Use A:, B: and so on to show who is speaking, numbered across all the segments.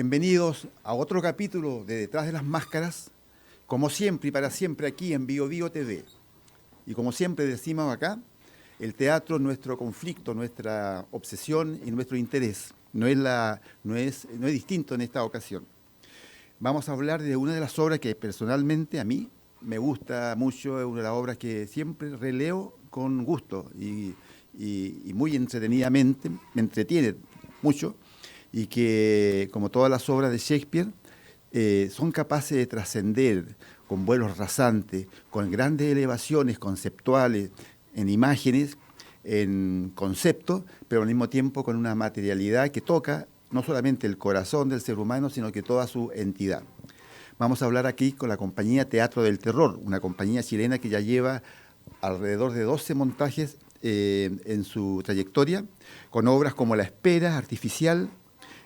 A: Bienvenidos a otro capítulo de Detrás de las Máscaras, como siempre y para siempre aquí en Bio Bio TV. Y como siempre decimos acá, el teatro es nuestro conflicto, nuestra obsesión y nuestro interés. No es distinto en esta ocasión. Vamos a hablar de una de las obras que personalmente a mí me gusta mucho, es una de las obras que siempre releo con gusto y muy entretenidamente, me entretiene mucho, y que, como todas las obras de Shakespeare, son capaces de trascender con vuelos rasantes, con grandes elevaciones conceptuales, en imágenes, en conceptos, pero al mismo tiempo con una materialidad que toca no solamente el corazón del ser humano, sino que toda su entidad. Vamos a hablar aquí con la compañía Teatro del Terror, una compañía chilena que ya lleva alrededor de 12 montajes en su trayectoria, con obras como La Espera, Artificial,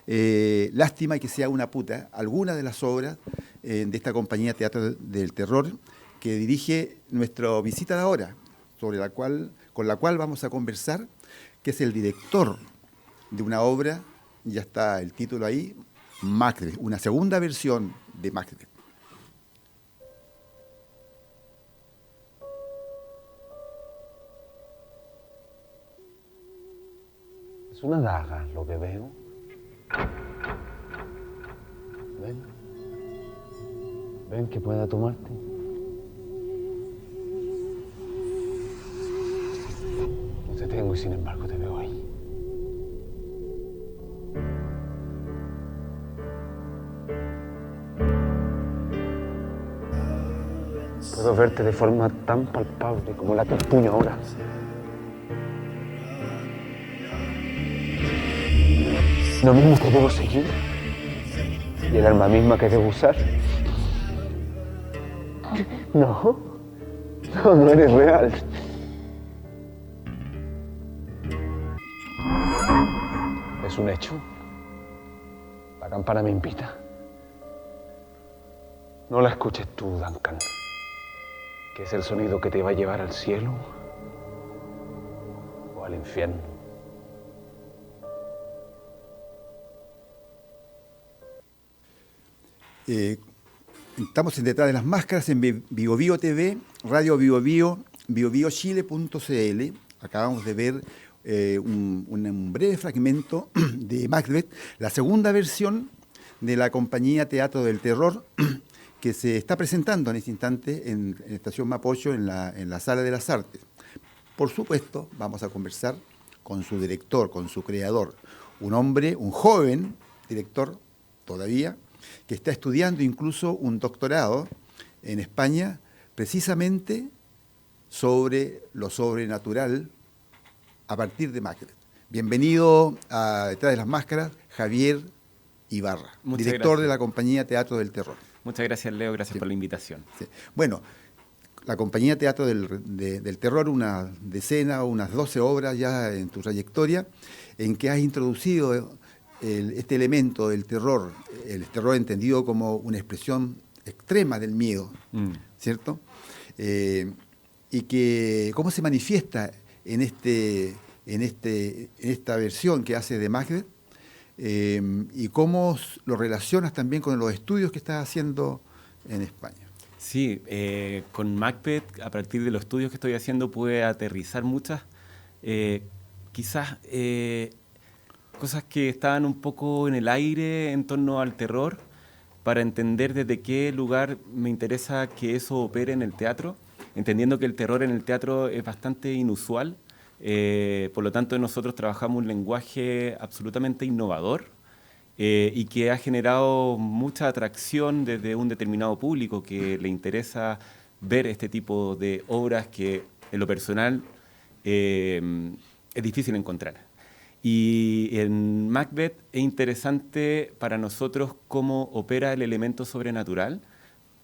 A: Lástima que sea una puta, algunas de las obras de esta compañía Teatro del Terror que dirige nuestra visita de ahora, con la cual vamos a conversar, que es el director de una obra, ya está el título ahí, Macbeth, una segunda versión de Macbeth.
B: Es una daga lo que veo. Ven. Ven que pueda tomarte. No te tengo y sin embargo te veo ahí. Puedo verte de forma tan palpable como la que empuño ahora. Lo mismo que debo seguir y el arma misma que debo usar. No eres real. Es un hecho. La campana me invita. No la escuches tú, Duncan, que es el sonido que te va a llevar al cielo o al infierno.
A: Estamos en Detrás de las Máscaras en Bio Bio TV, Radio Bio Bio, biobiochile.cl. Acabamos de ver un breve fragmento de Macbeth, la segunda versión de la compañía Teatro del Terror, que se está presentando en este instante en Estación Mapocho, en la Sala de las Artes. Por supuesto, vamos a conversar con su director, con su creador, un hombre, un joven director todavía, que está estudiando incluso un doctorado en España precisamente sobre lo sobrenatural a partir de Macbeth. Bienvenido a Detrás de las Máscaras, Javier Ibarra, director de la compañía Teatro del Terror.
C: Muchas gracias, Leo, gracias por la invitación.
A: Sí. Bueno, la compañía Teatro del Terror, una decena o unas 12 obras ya en tu trayectoria, en que has introducido este elemento del terror, el terror entendido como una expresión extrema del miedo, ¿cierto? Y que cómo se manifiesta en esta versión que hace de Macbeth, y cómo lo relacionas también con los estudios que estás haciendo en España.
C: Sí, con Macbeth, a partir de los estudios que estoy haciendo, pude aterrizar muchas, quizás cosas que estaban un poco en el aire en torno al terror, para entender desde qué lugar me interesa que eso opere en el teatro, entendiendo que el terror en el teatro es bastante inusual. Por lo tanto, nosotros trabajamos un lenguaje absolutamente innovador y que ha generado mucha atracción desde un determinado público que le interesa ver este tipo de obras que, en lo personal, es difícil encontrar. Y en Macbeth es interesante para nosotros cómo opera el elemento sobrenatural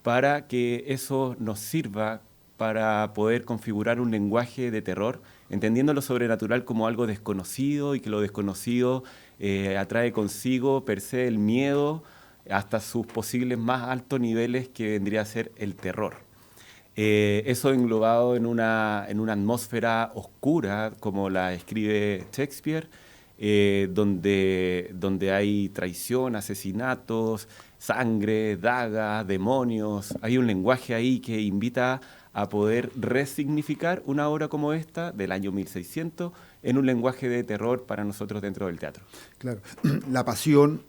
C: para que eso nos sirva para poder configurar un lenguaje de terror, entendiendo lo sobrenatural como algo desconocido y que lo desconocido atrae consigo per se el miedo hasta sus posibles más altos niveles que vendría a ser el terror. Eso englobado en una atmósfera oscura como la escribe Shakespeare, donde hay traición, asesinatos, sangre, dagas, demonios. Hay un lenguaje ahí que invita a poder resignificar una obra como esta del año 1600 en un lenguaje de terror para nosotros dentro del teatro.
A: Claro, la pasión,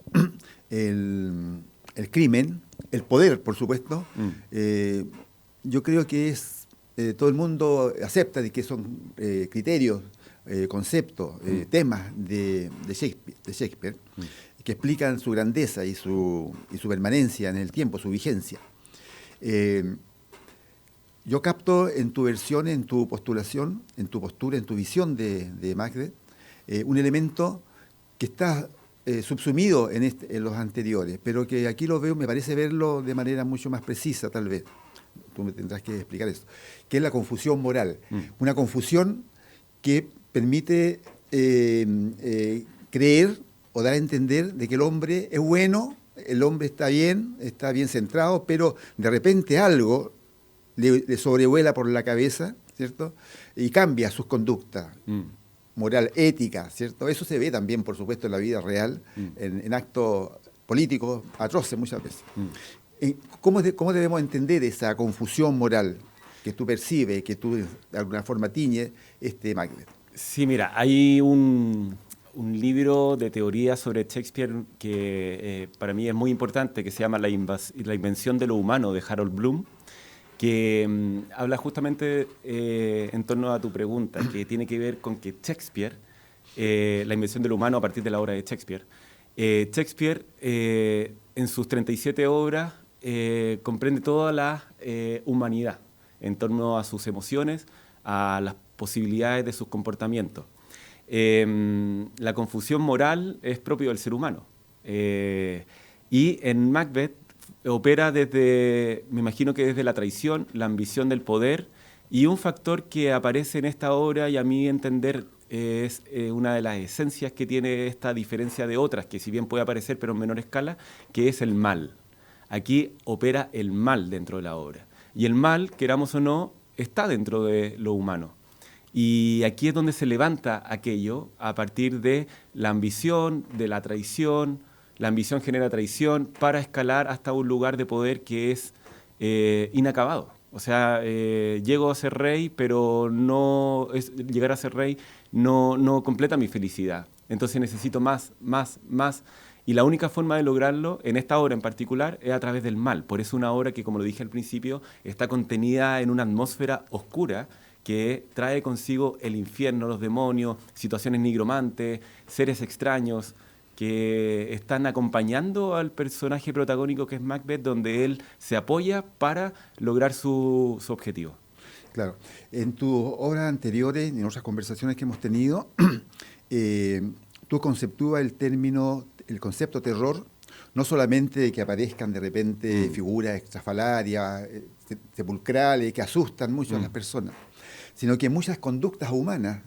A: el crimen, el poder, por supuesto, yo creo que es todo el mundo acepta de que son criterios, conceptos, temas de Shakespeare que explican su grandeza y su permanencia en el tiempo, su vigencia. Yo capto en tu versión, en tu postulación, en tu postura, en tu visión de Macbeth, un elemento que está subsumido en los anteriores, pero que aquí lo veo, me parece verlo de manera mucho más precisa, tal vez. Tú me tendrás que explicar eso. Que es la confusión moral. Una confusión que permite creer o dar a entender de que el hombre es bueno, el hombre está bien centrado, pero de repente algo le sobrevuela por la cabeza, ¿cierto? Y cambia sus conductas, moral, ética, ¿cierto? Eso se ve también, por supuesto, en la vida real, en actos políticos atroces muchas veces. ¿Cómo debemos entender esa confusión moral que tú percibes, que tú de alguna forma tiñes Macbeth?
C: Sí, mira, hay un libro de teoría sobre Shakespeare que para mí es muy importante, que se llama La invención de lo humano, de Harold Bloom, que habla justamente en torno a tu pregunta, que tiene que ver con que Shakespeare, la invención de lo humano a partir de la obra de Shakespeare, Shakespeare en sus 37 obras comprende toda la humanidad en torno a sus emociones, a las posibilidades de sus comportamientos. La confusión moral es propio del ser humano. Y en Macbeth opera desde, me imagino que desde la traición, la ambición del poder, y un factor que aparece en esta obra y a mi entender es una de las esencias que tiene esta diferencia de otras, que si bien puede aparecer pero en menor escala, que es el mal. Aquí opera el mal dentro de la obra. Y el mal, queramos o no, está dentro de lo humano. Y aquí es donde se levanta aquello a partir de la ambición, de la traición. La ambición genera traición para escalar hasta un lugar de poder que es inacabado. O sea, llego a ser rey, pero llegar a ser rey no completa mi felicidad. Entonces necesito más. Y la única forma de lograrlo, en esta obra en particular, es a través del mal. Por eso una obra que, como lo dije al principio, está contenida en una atmósfera oscura que trae consigo el infierno, los demonios, situaciones nigromantes, seres extraños que están acompañando al personaje protagónico que es Macbeth, donde él se apoya para lograr su objetivo.
A: Claro. En tus obras anteriores, en otras conversaciones que hemos tenido, tú conceptúas el concepto terror, no solamente de que aparezcan de repente figuras extrafalarias, sepulcrales, que asustan mucho a las personas, sino que muchas conductas humanas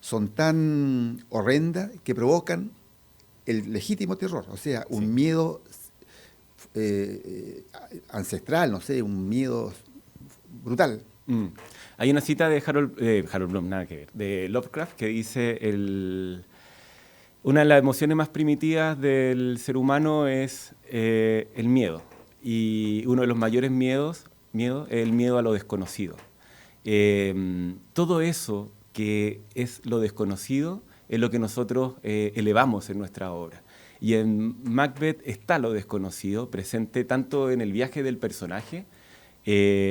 A: son tan horrendas que provocan el legítimo terror, o sea, un miedo ancestral, no sé, un miedo brutal.
C: Hay una cita de Harold Bloom, nada que ver, de Lovecraft, que dice una de las emociones más primitivas del ser humano es el miedo. Y uno de los mayores miedos es el miedo a lo desconocido. Todo eso que es lo desconocido es lo que nosotros elevamos en nuestra obra. Y en Macbeth está lo desconocido, presente tanto en el viaje del personaje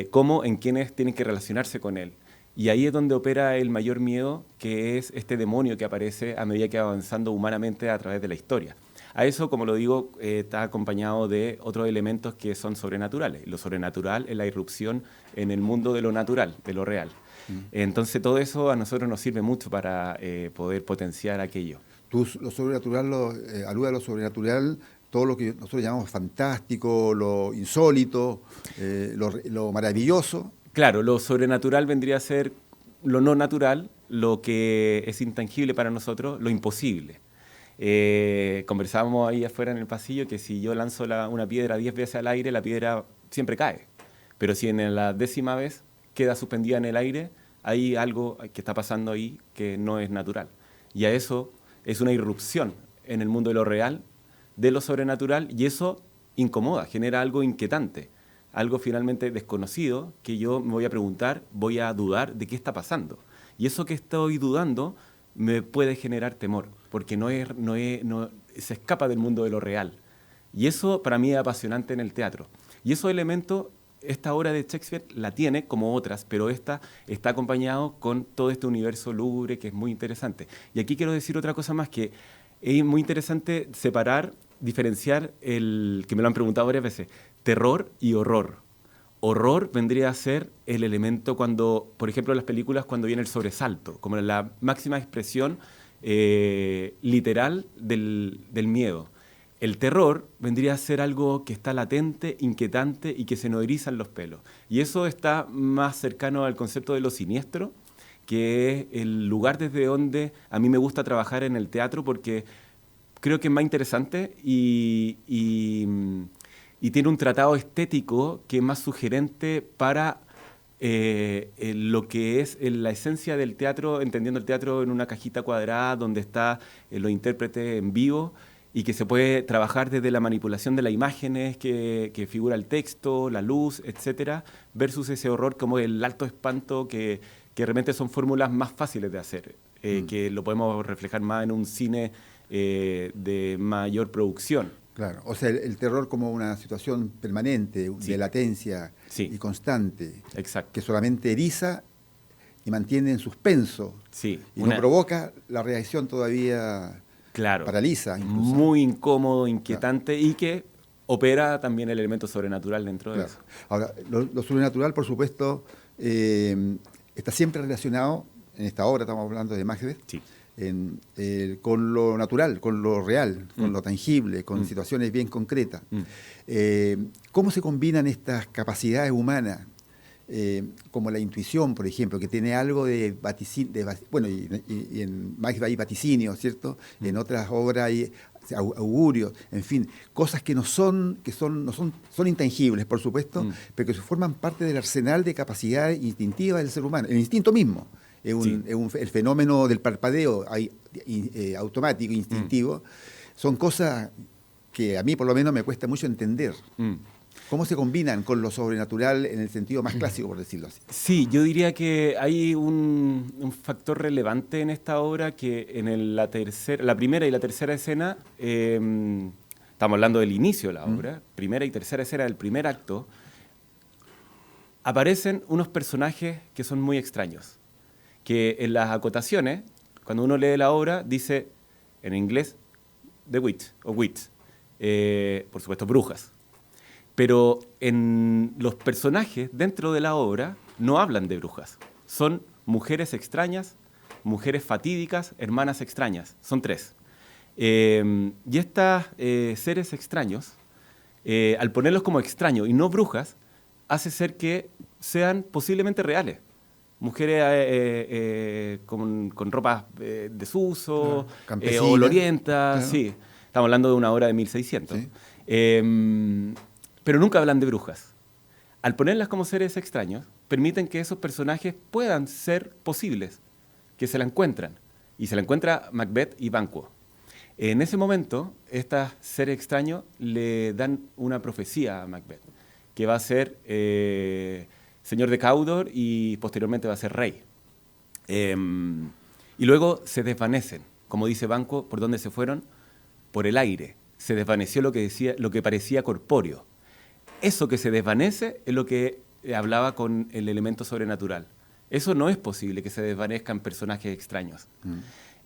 C: como en quienes tienen que relacionarse con él. Y ahí es donde opera el mayor miedo, que es este demonio que aparece a medida que va avanzando humanamente a través de la historia. A eso, como lo digo, está acompañado de otros elementos que son sobrenaturales. Lo sobrenatural es la irrupción en el mundo de lo natural, de lo real. Entonces todo eso a nosotros nos sirve mucho para poder potenciar aquello.
A: Tú lo sobrenatural, alude a lo sobrenatural, todo lo que nosotros llamamos fantástico, lo insólito, lo maravilloso.
C: Claro, lo sobrenatural vendría a ser lo no natural, lo que es intangible para nosotros, lo imposible. Conversábamos ahí afuera en el pasillo que si yo lanzo una piedra 10 veces al aire, la piedra siempre cae. Pero si en la 10ª vez queda suspendida en el aire, hay algo que está pasando ahí que no es natural. Y a eso es una irrupción en el mundo de lo real, de lo sobrenatural, y eso incomoda, genera algo inquietante, algo finalmente desconocido que yo me voy a preguntar, voy a dudar de qué está pasando. Y eso que estoy dudando me puede generar temor, porque se escapa del mundo de lo real. Y eso para mí es apasionante en el teatro. Y esos elementos, esta obra de Shakespeare la tiene como otras, pero esta está acompañado con todo este universo lúgubre que es muy interesante. Y aquí quiero decir otra cosa más, que es muy interesante separar, diferenciar que me lo han preguntado varias veces, terror y horror. Horror vendría a ser el elemento cuando, por ejemplo, en las películas, cuando viene el sobresalto, como la máxima expresión literal del miedo. El terror vendría a ser algo que está latente, inquietante y que se nos erizan los pelos. Y eso está más cercano al concepto de lo siniestro, que es el lugar desde donde a mí me gusta trabajar en el teatro, porque creo que es más interesante y tiene un tratado estético que es más sugerente para lo que es la esencia del teatro, entendiendo el teatro en una cajita cuadrada donde está los intérpretes en vivo y que se puede trabajar desde la manipulación de las imágenes que figura el texto, la luz, etcétera, versus ese horror como el alto espanto que realmente son fórmulas más fáciles de hacer, que lo podemos reflejar más en un cine de mayor producción.
A: Claro, o sea, el terror como una situación permanente,
C: Sí.
A: de latencia
C: Sí.
A: y constante,
C: Exacto.
A: que solamente eriza y mantiene en suspenso,
C: Sí.
A: y no provoca la reacción todavía,
C: Claro.
A: paraliza incluso.
C: Muy incómodo, inquietante, y que opera también el elemento sobrenatural dentro de
A: Claro.
C: eso.
A: Ahora, lo sobrenatural, por supuesto, está siempre relacionado, en esta obra estamos hablando de Macbeth,
C: Sí.
A: con lo natural, con lo real, con lo tangible, con situaciones bien concretas. ¿Cómo se combinan estas capacidades humanas, como la intuición, por ejemplo, que tiene algo de vaticinio, bueno, y en Macbeth hay vaticinio, ¿cierto? En otras obras hay augurios, en fin, cosas que son intangibles, por supuesto, pero que forman parte del arsenal de capacidades instintivas del ser humano, el instinto mismo. El fenómeno del parpadeo automático, instintivo, son cosas que a mí por lo menos me cuesta mucho entender. ¿Cómo se combinan con lo sobrenatural en el sentido más clásico, por decirlo así?
C: Sí, yo diría que hay un factor relevante en esta obra, que en la primera y la tercera escena, estamos hablando del inicio de la obra, primera y tercera escena del primer acto, aparecen unos personajes que son muy extraños, que en las acotaciones, cuando uno lee la obra, dice en inglés the witch o witch, por supuesto brujas. Pero en los personajes dentro de la obra no hablan de brujas. Son mujeres extrañas, mujeres fatídicas, hermanas extrañas. Son tres. Y estos seres extraños, al ponerlos como extraños y no brujas, hace ser que sean posiblemente reales. Mujeres con ropas desuso, olorientas, claro. Sí. Estamos hablando de una obra de 1600. Sí. Pero nunca hablan de brujas. Al ponerlas como seres extraños, permiten que esos personajes puedan ser posibles, que se la encuentran. Y se la encuentra Macbeth y Banquo. En ese momento, estos seres extraños le dan una profecía a Macbeth, que va a ser señor de Cawdor y posteriormente va a ser rey. Y luego se desvanecen. Como dice Banquo, ¿por dónde se fueron? Por el aire. Se desvaneció lo que parecía corpóreo. Eso que se desvanece es lo que hablaba con el elemento sobrenatural. Eso no es posible, que se desvanezcan personajes extraños.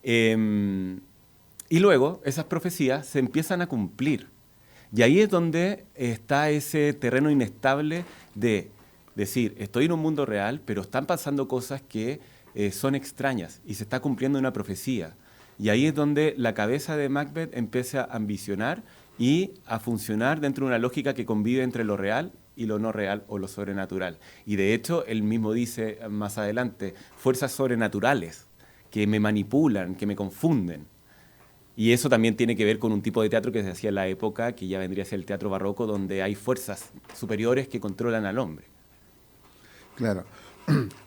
C: Y luego esas profecías se empiezan a cumplir. Y ahí es donde está ese terreno inestable de decir, estoy en un mundo real, pero están pasando cosas que son extrañas y se está cumpliendo una profecía. Y ahí es donde la cabeza de Macbeth empieza a ambicionar y a funcionar dentro de una lógica que convive entre lo real y lo no real o lo sobrenatural. Y de hecho, él mismo dice más adelante, fuerzas sobrenaturales que me manipulan, que me confunden. Y eso también tiene que ver con un tipo de teatro que se hacía en la época, que ya vendría a ser el teatro barroco, donde hay fuerzas superiores que controlan al hombre.
A: Claro.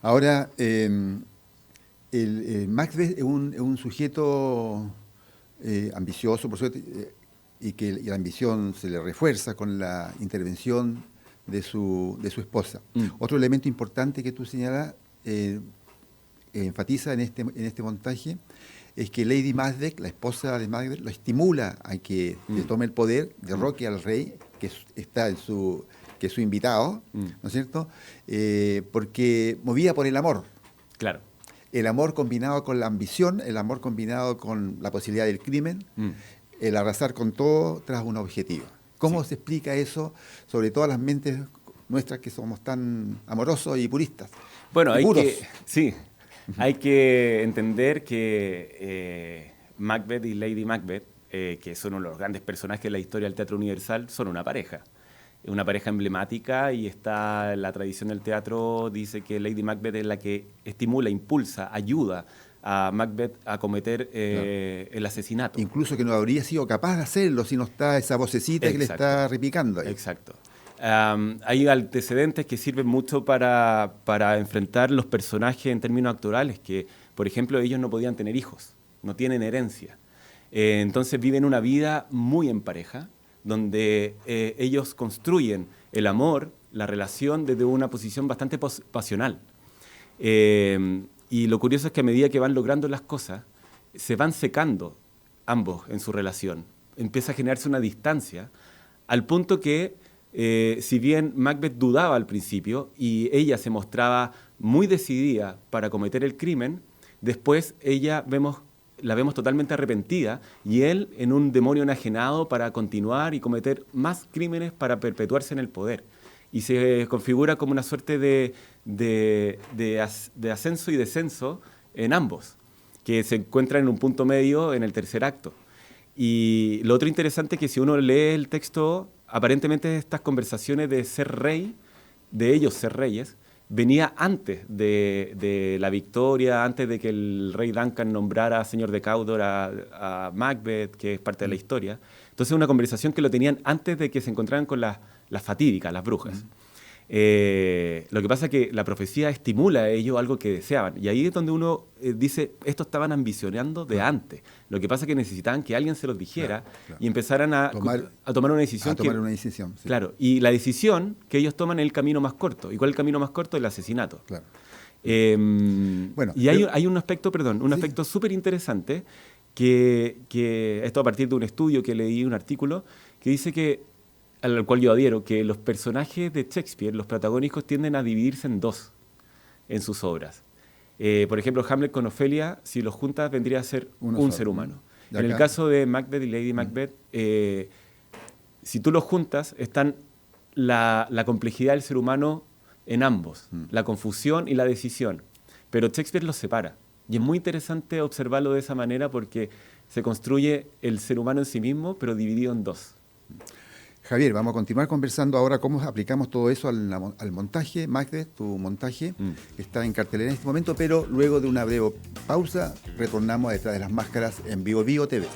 A: Ahora, el Macbeth es un sujeto ambicioso, por suerte, y la ambición se le refuerza con la intervención de su esposa. Otro elemento importante que tú señalas, enfatiza en este montaje, es que Lady Macbeth, la esposa de Macbeth, lo estimula a que le tome el poder, derroque al rey, que es su invitado, ¿no es cierto? Porque movida por el amor.
C: Claro.
A: El amor combinado con la ambición, el amor combinado con la posibilidad del crimen, el arrasar con todo tras un objetivo. ¿Cómo se explica eso, sobre todo a las mentes nuestras que somos tan amorosos y puristas?
C: Bueno,
A: y puros.
C: Hay que entender que Macbeth y Lady Macbeth, que son uno de los grandes personajes de la historia del teatro universal, son una pareja emblemática, y está la tradición del teatro, dice que Lady Macbeth es la que estimula, impulsa, ayuda a Macbeth a cometer el asesinato.
A: Incluso que no habría sido capaz de hacerlo si no está esa vocecita que le está replicando ahí.
C: Exacto. Hay antecedentes que sirven mucho para enfrentar los personajes en términos actorales, que, por ejemplo, ellos no podían tener hijos, no tienen herencia. Entonces viven una vida muy en pareja, donde ellos construyen el amor, la relación, desde una posición bastante pasional. Y lo curioso es que a medida que van logrando las cosas, se van secando ambos en su relación. Empieza a generarse una distancia, al punto que, si bien Macbeth dudaba al principio y ella se mostraba muy decidida para cometer el crimen, después la vemos totalmente arrepentida, y él en un demonio enajenado para continuar y cometer más crímenes para perpetuarse en el poder. Y se configura como una suerte de ascenso y descenso en ambos, que se encuentran en un punto medio en el tercer acto. Y lo otro interesante es que si uno lee el texto, aparentemente estas conversaciones de ser rey, de ellos ser reyes, venía antes de la victoria, antes de que el rey Duncan nombrara señor de Cawdor a Macbeth, que es parte de la historia. Entonces, una conversación que lo tenían antes de que se encontraran con las fatídicas, las brujas. Lo que pasa es que la profecía estimula a ellos algo que deseaban. Y ahí es donde uno dice, estos estaban ambicionando de antes. Lo que pasa es que necesitaban que alguien se los dijera, y empezaran a tomar una decisión.
A: Sí.
C: Claro, y la decisión que ellos toman es el camino más corto. ¿Y cuál es el camino más corto? El asesinato.
A: Claro.
C: Bueno, y hay un aspecto, aspecto súper interesante, que esto a partir de un estudio que leí, un artículo, que dice que, al cual yo adhiero, que los personajes de Shakespeare, los protagónicos, tienden a dividirse en dos en sus obras. Por ejemplo, Hamlet con Ofelia, si los juntas, vendría a ser un ser humano. En el caso de Macbeth y Lady Macbeth, si tú los juntas, están la complejidad del ser humano en ambos, la confusión y la decisión. Pero Shakespeare los separa. Y es muy interesante observarlo de esa manera, porque se construye el ser humano en sí mismo, pero dividido en dos.
A: Javier, vamos a continuar conversando ahora cómo aplicamos todo eso al montaje, Macbeth, tu montaje, que está en cartelera en este momento, pero luego de una breve pausa retornamos a Detrás de las Máscaras en Vivo Vivo TV.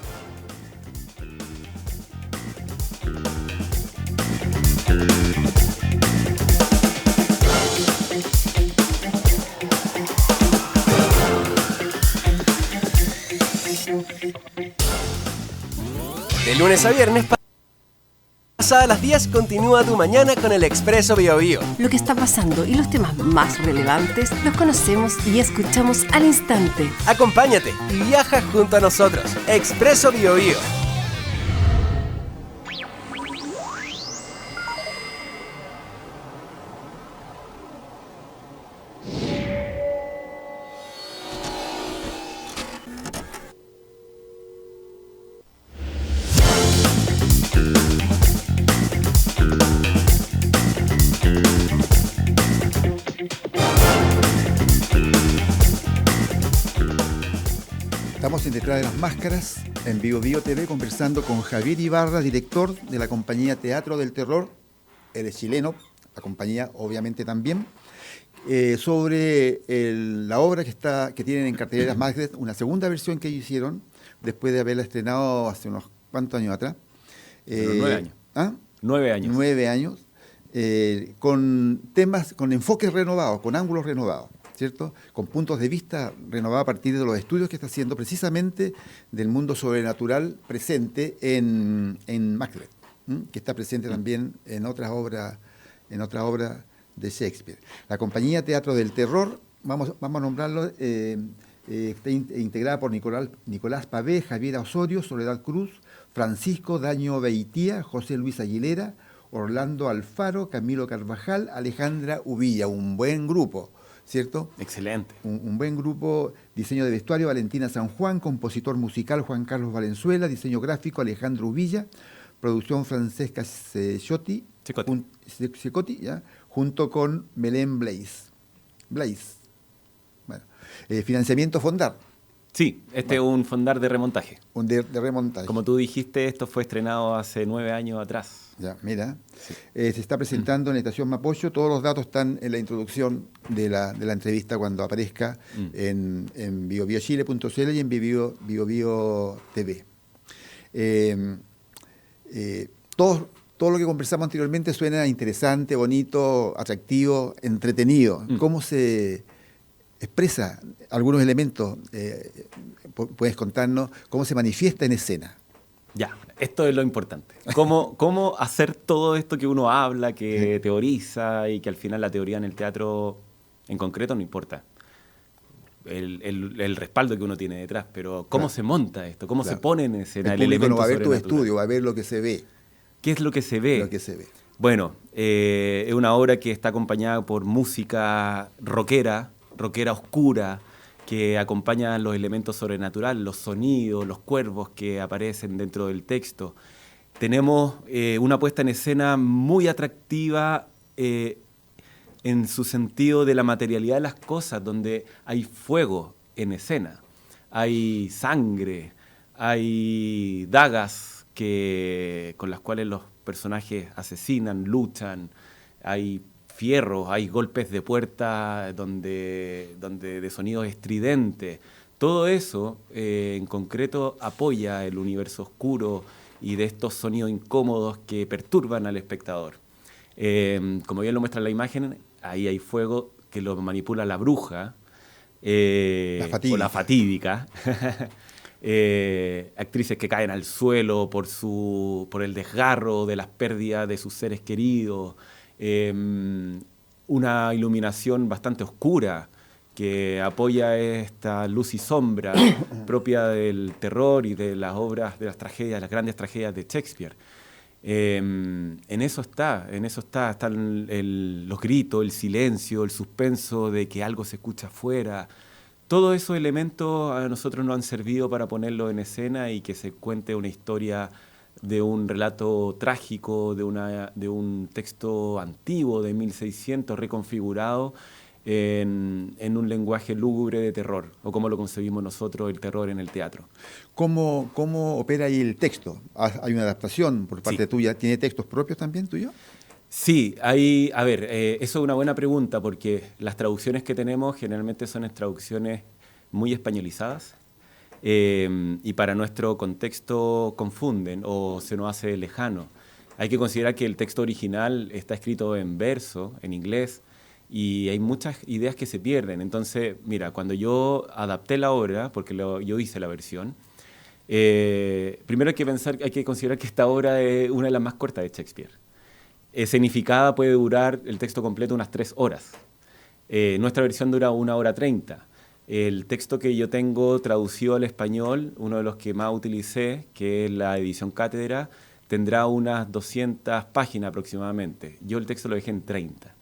D: De lunes a viernes, pasadas las 10, continúa tu mañana con el Expreso Bio Bio.
E: Lo que está pasando y los temas más relevantes los conocemos y escuchamos al instante.
D: Acompáñate y viaja junto a nosotros. Expreso Bio Bio.
A: Estamos en Detrás de las Máscaras, en Vivo Vivo TV, conversando con Javier Ibarra, director de la compañía Teatro del Terror, él es chileno, la compañía obviamente también, sobre la obra que tienen en cartelera Macbeth, una segunda versión que ellos hicieron, después de haberla estrenado hace unos cuantos años atrás.
C: 9 años.
A: ¿Ah?
C: 9 años.
A: 9 años, con temas, con enfoques renovados, con ángulos renovados. ¿cierto? Con puntos de vista renovados a partir de los estudios que está haciendo precisamente del mundo sobrenatural presente en Macbeth, que está presente también en otras obras de Shakespeare. La compañía Teatro del Terror, vamos a nombrarlo, está integrada por Nicolás Pavé, Javier Osorio, Soledad Cruz, Francisco Daño Beitía, José Luis Aguilera, Orlando Alfaro, Camilo Carvajal, Alejandra Uvilla, un buen grupo, ¿cierto?
C: Excelente.
A: Un buen grupo. Diseño de vestuario, Valentina San Juan. Compositor musical, Juan Carlos Valenzuela. Diseño gráfico, Alejandro Uvilla. Producción, Francesca Cecotti, ¿ya? Junto con Belén Blaze. Bueno. Financiamiento Fondar.
C: Sí, es un fondar de remontaje.
A: De remontaje.
C: Como tú dijiste, esto fue estrenado hace 9 años atrás.
A: Ya, mira. Sí. Se está presentando en la Estación Mapocho. Todos los datos están en la introducción de la entrevista cuando aparezca en biobiochile.cl y en Biobio TV. Todo lo que conversamos anteriormente suena interesante, bonito, atractivo, entretenido. ¿Cómo se expresa algunos elementos? Puedes contarnos cómo se manifiesta en escena.
C: Ya, esto es lo importante. ¿Cómo hacer todo esto que uno habla, que teoriza y que al final la teoría en el teatro en concreto no importa? El respaldo que uno tiene detrás, pero ¿cómo se monta esto? ¿Cómo se pone en escena
A: el elemento no va a ver tu estudio, va a ver lo que se ve.
C: ¿Qué es lo que se ve?
A: Lo que se ve.
C: Bueno, es una obra que está acompañada por música rockera oscura, que acompaña los elementos sobrenaturales, los sonidos, los cuervos que aparecen dentro del texto. Tenemos una puesta en escena muy atractiva en su sentido de la materialidad de las cosas, donde hay fuego en escena, hay sangre, hay dagas con las cuales los personajes asesinan, luchan, hay fierros, hay golpes de puerta de sonidos estridentes. Todo eso en concreto apoya el universo oscuro y de estos sonidos incómodos que perturban al espectador. Como bien lo muestra la imagen, ahí hay fuego que lo manipula la bruja, o la fatídica. Actrices que caen al suelo por el desgarro de las pérdidas de sus seres queridos, una iluminación bastante oscura que apoya esta luz y sombra propia del terror y de las obras, de las tragedias, las grandes tragedias de Shakespeare. En eso están los gritos, el silencio, el suspenso de que algo se escucha afuera. Todos esos elementos a nosotros nos han servido para ponerlo en escena y que se cuente una historia de un relato trágico, de un texto antiguo de 1600 reconfigurado en un lenguaje lúgubre de terror, o como lo concebimos nosotros el terror en el teatro.
A: ¿Cómo opera ahí el texto? ¿Hay una adaptación por parte tuya? ¿Tiene textos propios también tuyo?
C: Sí, eso es una buena pregunta porque las traducciones que tenemos generalmente son traducciones muy españolizadas y para nuestro contexto confunden o se nos hace lejano. Hay que considerar que el texto original está escrito en verso, en inglés, y hay muchas ideas que se pierden. Entonces, mira, cuando yo adapté la obra, porque yo hice la versión, primero hay que considerar que esta obra es una de las más cortas de Shakespeare. Escenificada puede durar el texto completo unas 3 horas. Nuestra versión dura 1 hora 30. El texto que yo tengo traducido al español, uno de los que más utilicé, que es la edición Cátedra, tendrá unas 200 páginas aproximadamente. Yo el texto lo dejé en 30.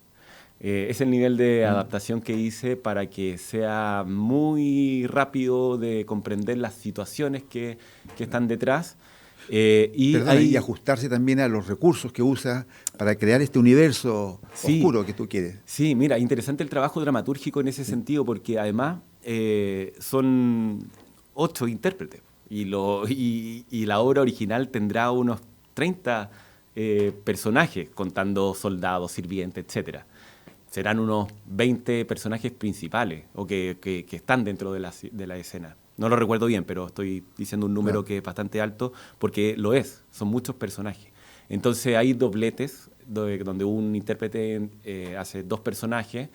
C: Es el nivel de adaptación que hice para que sea muy rápido de comprender las situaciones que están detrás.
A: Y ajustarse también a los recursos que usa para crear este universo oscuro que tú quieres.
C: Sí, mira, interesante el trabajo dramatúrgico en ese sentido, porque además son 8 intérpretes y la obra original tendrá unos 30 personajes, contando soldados, sirvientes, etcétera. Serán unos 20 personajes principales o que están dentro de la escena. No lo recuerdo bien, pero estoy diciendo un número que es bastante alto porque lo es, son muchos personajes. Entonces hay dobletes donde un intérprete hace 2 personajes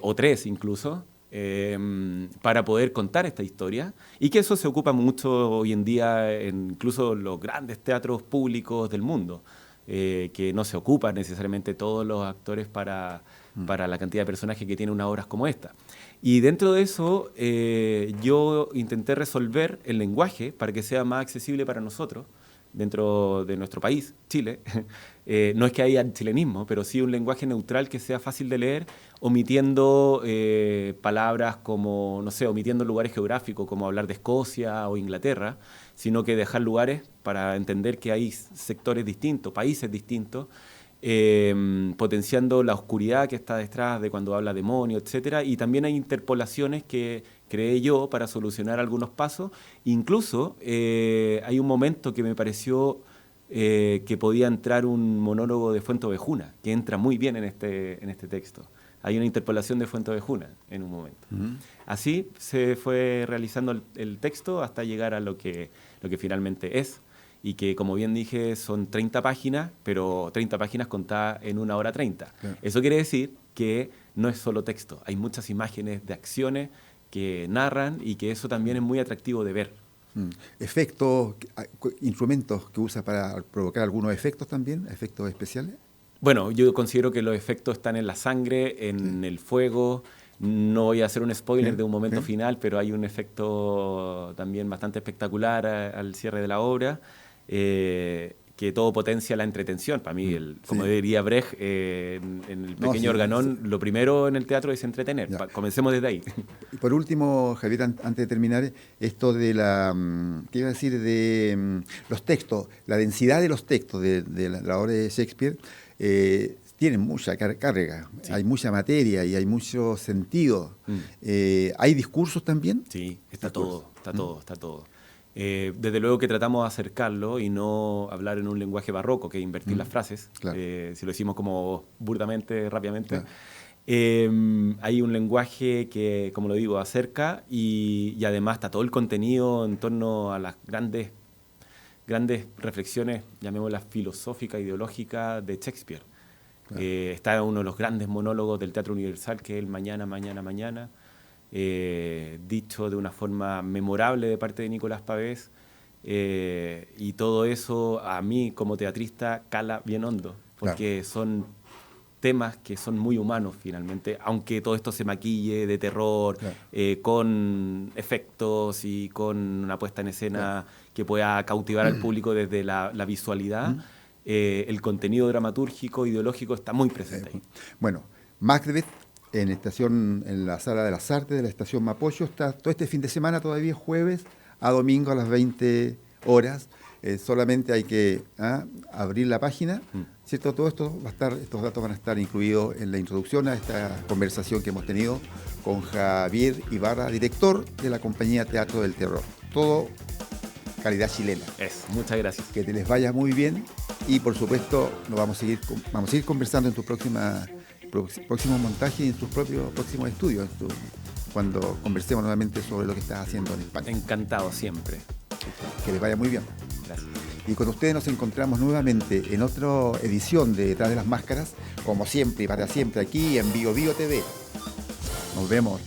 C: o 3 incluso, para poder contar esta historia, y que eso se ocupa mucho hoy en día en incluso los grandes teatros públicos del mundo, que no se ocupan necesariamente todos los actores para la cantidad de personajes que tienen unas obras como esta. Y dentro de eso yo intenté resolver el lenguaje para que sea más accesible para nosotros, dentro de nuestro país, Chile. No es que haya chilenismo, pero sí un lenguaje neutral que sea fácil de leer, omitiendo palabras como, no sé, omitiendo lugares geográficos, como hablar de Escocia o Inglaterra, sino que dejar lugares para entender que hay sectores distintos, países distintos, potenciando la oscuridad que está detrás de cuando habla demonio, etcétera, y también hay interpolaciones que creé yo para solucionar algunos pasos. Incluso hay un momento que me pareció que podía entrar un monólogo de Fuenteovejuna, que entra muy bien en este texto. Hay una interpolación de Fuenteovejuna en un momento. Así se fue realizando el texto hasta llegar a lo que finalmente es, y que, como bien dije, son 30 páginas, pero 30 páginas contadas en 1 hora 30. Claro. Eso quiere decir que no es solo texto, hay muchas imágenes de acciones que narran, y que eso también es muy atractivo de ver.
A: ¿Efectos, instrumentos que usa para provocar algunos efectos también, efectos especiales?
C: Bueno, yo considero que los efectos están en la sangre, en el fuego. No voy a hacer un spoiler de un momento final, pero hay un efecto también bastante espectacular al cierre de la obra, que todo potencia la entretención. Para mí, como diría Brecht, en el pequeño organón, lo primero en el teatro es entretener. Comencemos desde ahí.
A: Y por último, Javier, antes de terminar, esto de ¿qué iba a decir? De los textos, la densidad de los textos de la obra de Shakespeare, tienen mucha carga, hay mucha materia y hay mucho sentido. ¿Hay discursos también?
C: Sí, está todo. Desde luego que tratamos de acercarlo y no hablar en un lenguaje barroco, que invertir las frases, claro. Si lo decimos como burdamente, rápidamente. Claro. Hay un lenguaje que, como lo digo, acerca, y además está todo el contenido en torno a las grandes reflexiones, llamémoslas filosóficas, ideológicas, de Shakespeare. Claro. Está uno de los grandes monólogos del Teatro Universal, que es el Mañana, Mañana, Mañana, dicho de una forma memorable de parte de Nicolás Pavés, y todo eso a mí como teatrista cala bien hondo, porque claro. Son temas que son muy humanos finalmente, aunque todo esto se maquille de terror, claro. Con efectos y con una puesta en escena claro. que pueda cautivar al público desde la visualidad. El contenido dramatúrgico, ideológico está muy presente ahí.
A: Bueno, Macbeth en la Sala de las Artes de la Estación Mapocho está todo este fin de semana, todavía jueves a domingo a las 20 horas. Solamente hay que abrir la página, ¿cierto? Todo esto estos datos van a estar incluidos en la introducción a esta conversación que hemos tenido con Javier Ibarra, director de la compañía Teatro del Terror. Todo calidad chilena.
C: Muchas gracias.
A: Que te les vaya muy bien, y por supuesto vamos a seguir conversando en tu próximo montaje y en tus propios próximos estudios, cuando conversemos nuevamente sobre lo que estás haciendo en España.
C: Encantado siempre.
A: Que les vaya muy bien.
C: Gracias.
A: Y con ustedes nos encontramos nuevamente en otra edición de Detrás de las Máscaras, como siempre y para siempre, aquí en Bio Bio TV. Nos vemos.